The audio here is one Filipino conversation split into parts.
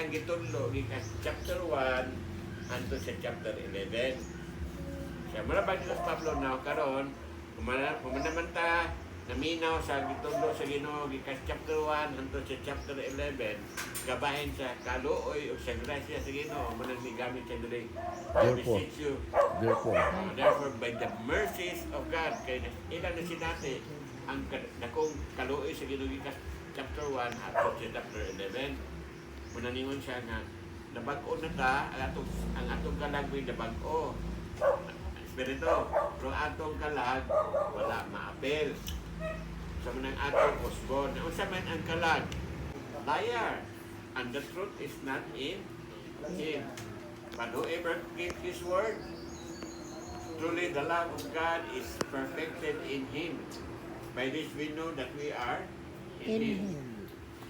iyang gitudlo gikan chapter 1 anto sa chapter 11. Siya marabag ni Pablo na karon kumanaman ta naminaw sa gitudlo sa Ginoo gikan chapter 1 anto sa chapter 11 gabahin sa kaluoy o sa grasya sa Ginoo manang gigamit sa dili. Therefore by the mercies of God kay ilan na sinati ang dakong kaluoy sa Ginoo gikan chapter 1 at chapter 11. Munaningon siya nga nabag-o na ta ang atong kalag may nabag-o. Espiritu, pero atong kalag wala maapel. So manang atong usbon. Unsa man ang kalag? Liar. And the truth is not in him. But whoever keeps his word, truly the love of God is perfected in him. By this we know that we are in him.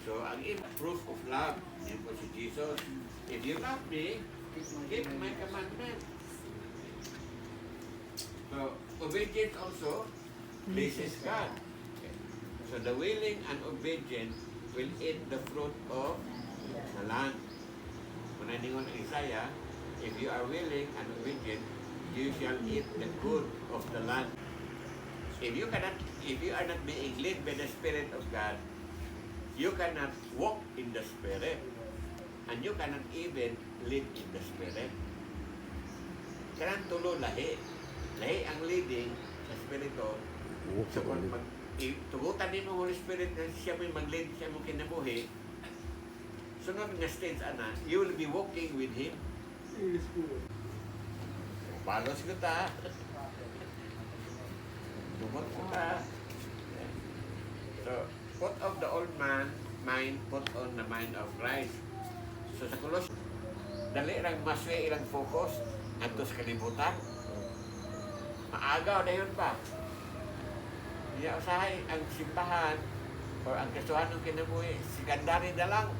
So, ang proof of love, yan po si Jesus. If you love me, keep my commandment. So, obedience also pleases God. Okay. So, the willing and obedient will eat the fruit of the land. Kung naningon ang Isaiah, if you are willing and obedient, you shall eat the good of the land. If you are not being led by the Spirit of God, you cannot walk in the Spirit, and you cannot even live in the Spirit. Kanang tulo lahi. Lahi ang leading sa Espiritu. So kung tugutan din mo Holy Spirit na siya mo mag-lead, siya mo kinabuhi, sunod nga stage ana, you will be walking with Him. Palos ko ta. Dumot ko ta. So, put off the old mind, put on the mind of Christ. So sa Colossians, dali lang maswe ilang focus ngadto sa kalibutan. Maagaw na yun pa. Iya usahay ang simbahan or ang kasuhan ng kinabuhi, sikandari na lang.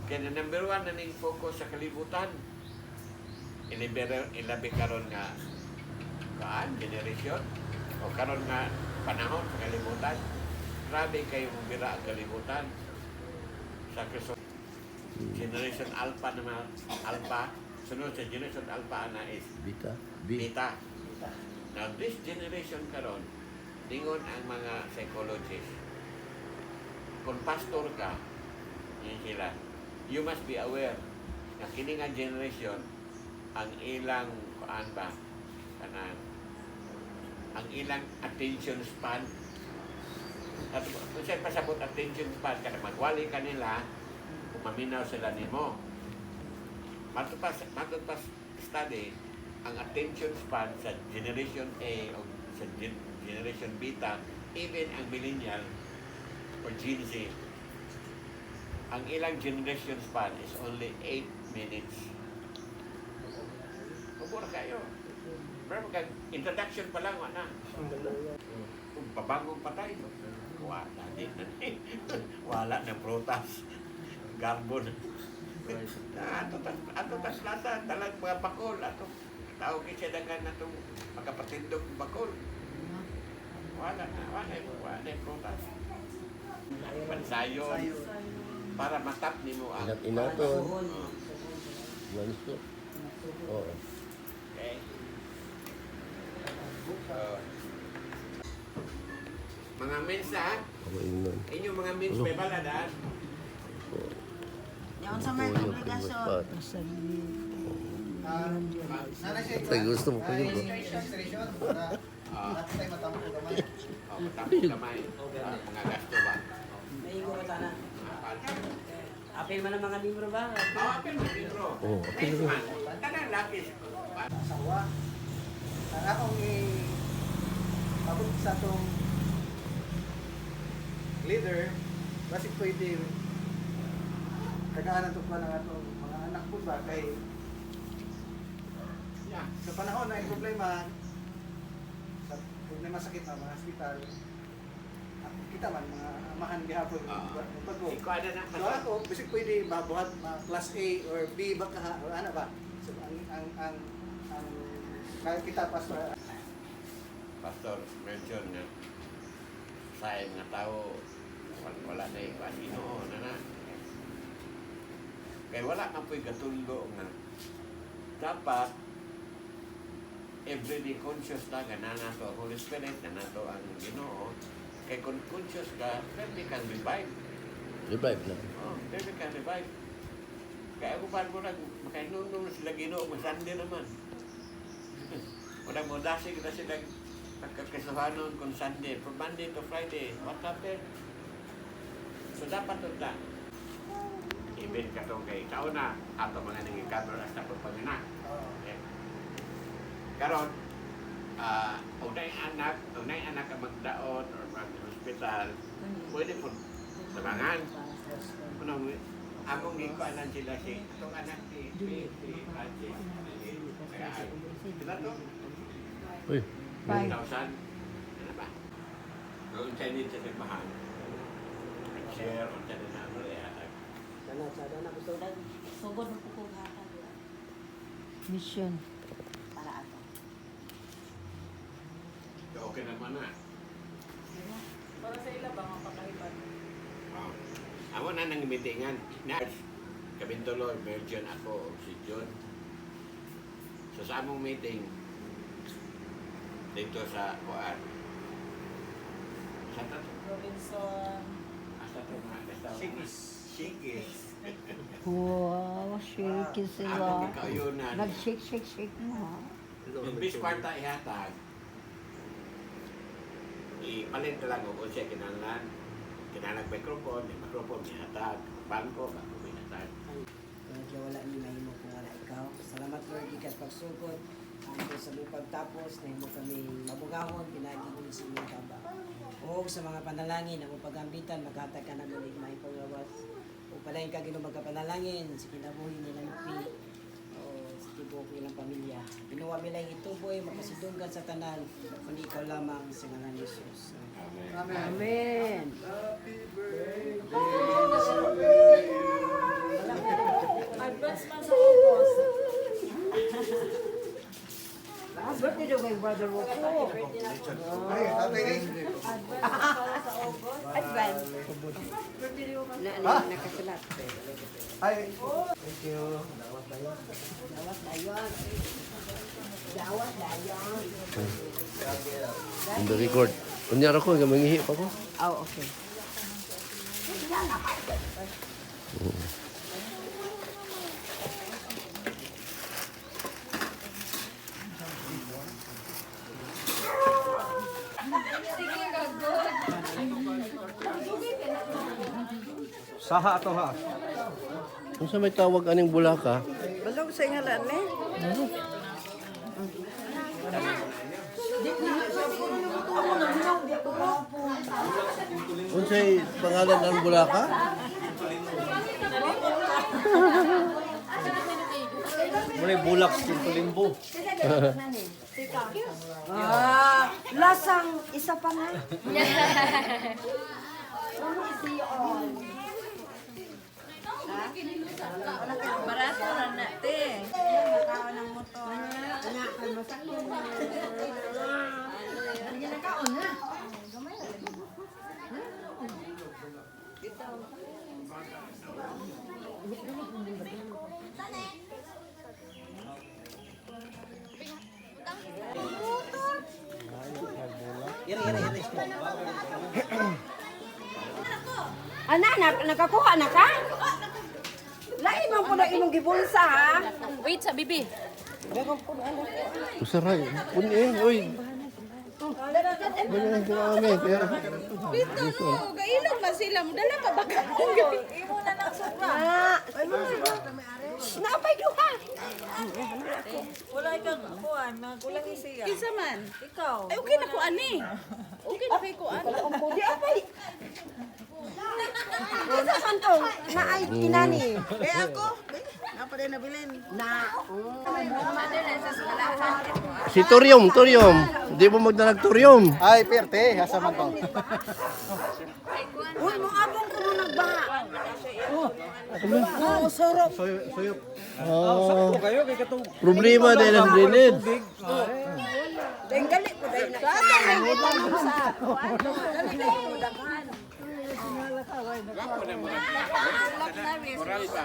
Kaya number 1 na ning focus sa kalibutan. Ilabi karon nga generation o karon nga panahon sa kalibutan. Grabe kayo mabira ang kalibutan. Sa Kristo, Generation Alpha naman, Alpha, sunod sa Generation Alpha na is Beta. Now, this generation karon, tingon ang mga psychologists, kung pastor ka, yun sila, you must be aware na kini nga generation, ang ilang, ang ilang attention span. At kung siya pasabot attention span, kada magwali ka nila, kung maminaw sila nimo. Matod pa study, ang attention span sa Generation A o sa Generation Beta, even ang millennial or Gen Z, ang ilang generation span is only 8 minutes. Pabura kayo. Pero introduction pa lang, wala. Kung pabangong patay, wala din. Wala na prutas. Garbon. Ato tas lasa, talag mga bakol. Ato, tao kisya dagan na itong magkapatindog bakol. Wala na prutas. Pansayon. Para matap ni mo ang inato. Lanso. Oo. Okay. Mga mensa, inyong mga mens may baladaan. Yan sa may obligasyon. Ay, gusto mo pa yun. Registration para natin tayo matampo kamay. Matapos kamay. Mga gasto ba? May igo ka sana. Apil man ang mga libro ba? Apil mo libro. Apil mo. Tanang lapis. Asawa. Ang akong pabot sa itong leader, kasi pwede kagaanan ito pa ng atong mga anak po ba kay sa panahon na yung problema sakit na mga hospital, kita man mga amahan gihapon pagko. Ikaw na. So ako, bisig pwede mabuhat class A or B ba ka o ano ba? So ang kita Pastor mention nga sa nga tao wala na ikaw Ginoo na. Kaya wala na po'y gatulgo nga. Dapat, everyday conscious na na nato ang Holy Spirit, na nato ang Ginoo. Kaya kung conscious ka, pwede kang revive. Revive na. Oh, pwede kang revive. Kaya ako paano mo lang, makainunom sila Ginoo, masandi naman. Walang mo dasig na silang pagkakasuhanon kung Sunday, from Monday to Friday, what happened? So dapat ito na. Even ka ito kay kauna, ato mga nangikabro as na pagpangina. Okay. Karon, unay anak ka magdaon or mag-hospital, pwede po tabangan. Kunong, among gikuanan sila si, itong anak si Francis. Sila to? Uy. 1,000. Ano ba? Kung Chinese sa simbahan, share on sa dinamo yata. Sana gusto na. Sugod mo po kung haka. Mission. Para ato. Okay naman na. Para sa ila ba ang pakalipan? Ako na nang meetingan. Next, Kabintulo, Virgin ako, si John. So sa among meeting, dito sa Kuan. Sa tato. Robinson. Asa to mga Shikis. Shikis. Wow, shaky Ako sila. ikauyonan. Nag-shake mo. Imbis kwarta ihatag, ipalit na lang kung siya kinahanglan. Kinahanglan microphone, may microphone, ihatag. Bangko, bangko, ihatag. Kaya wala ni mahimo kung wala ikaw. Salamat Lord, ikat pagsugod. Ang sa mga pagtapos, na mo kami mabugahon, pinagiging sa inyong kaba. O sa mga panalangin, ang pagambitan, maghatag ka na doon, may panglawas. O palayin ka ginong magkapanalangin, sa kinabuhi nilang pi, o sa tibok nilang pamilya. Pinuwa nila yung ituboy, makasidunggan sa tanan, kundi ikaw lamang sa ngalan ni Jesus. Amen. Advance man sa August. Birthday daw kay Brother Rocco. Ay, happy day. Advance sa August. Advance. Birthday daw kasi. Nakasulat. Ay, thank you. Dawat tayo. Dawat dayon. Dawat dayon. In the record. Kunyara ko, mangihi pa ko. Oh, okay. Saha to ha. Kung sa may tawag aning bulaka, Balog sa ngalan eh. kung sa'y pangalan ng bulaka, Muli bulak Tintulimbo. Lasang isa pa nga. Barato na natin. Nakaon ng motor. Nga, kay masakit. Hindi nakaon na. Nakakuha na ka? Lain man po na imong gibulsa ha? Wait sa bibi. usaray. Uy. Ganyan sila kami. Kaya, Pito no, gailog man sila. Dala ka ba ka? Imo na ng sobra. Napay duha. Wala kang kuan, kulang isiya. Kinsa man? Ikaw. Ay okay na ko ani. Okay na kay ko ani. Di apay. Isa man tong naay kinani. Eh ako, napa din nabilin. Na. si Torium. Di mo magdalag Torium. Ay, perte. Asa man to? Uy, mo abong ko mo nagbaha. Oh, sorok. Suyop. Oh, Kayo kay katong problema dahil ang drainage. Dahil gali ko dahil na. Sa. Dali kayo mo daghan. Wako na mo. Moral ba?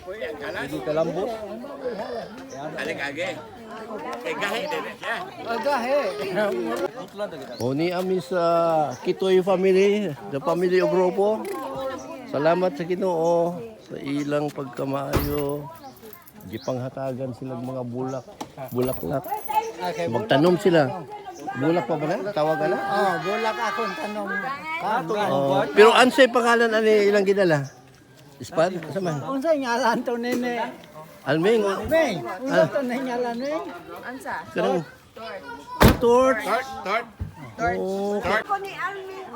Uy, ang kalas. Hindi ka lambo. Alik age. Eh, gahe din siya. O ni amin sa Kitoy family, the family of Ropo. Salamat sa Ginoo sa ilang pagkamaayo. Gipanghatagan silang mga bulaklak. Magtanom sila. Bulak pa ba na? Tawag na? Oh, bulak akong tanong. Oh, pero ansay pangalan ani ilang gidala? Ispad? Saman? Unsa ngalan to nene? Alming. Meng, unsa to ngalan ni? Kanang Torch. Tort. Oh, Ko ni Alming.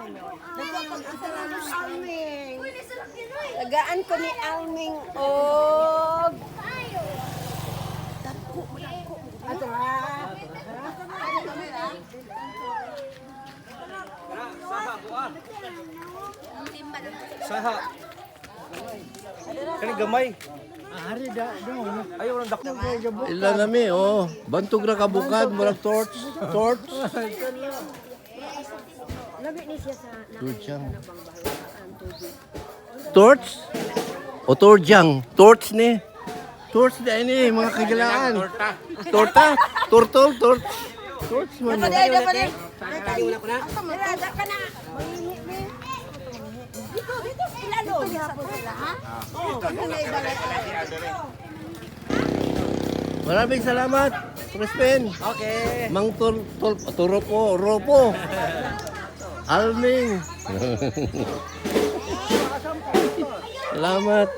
Nagpapag-asalan ng Alming. Tagaan ko ni Alming og Ato ha. Saha. Kani gamay. Hari da dong. Ayaw nang dakpo. ilan nami oh. Bantog ra kabukad murag torch. Torch. Labi ni siya sa Torchang. Torch? O torjang? Torch ni. Torch na ini mga kagilaan. Torta. Torta? Tortol? Torch? Torch man. Dapat Ada ka na. Dito sila do. Hapon sila ha. Oh, kung may balay. Maraming salamat. Crispin. Okay. Mang Turopo. Ropo. Alming. Salamat.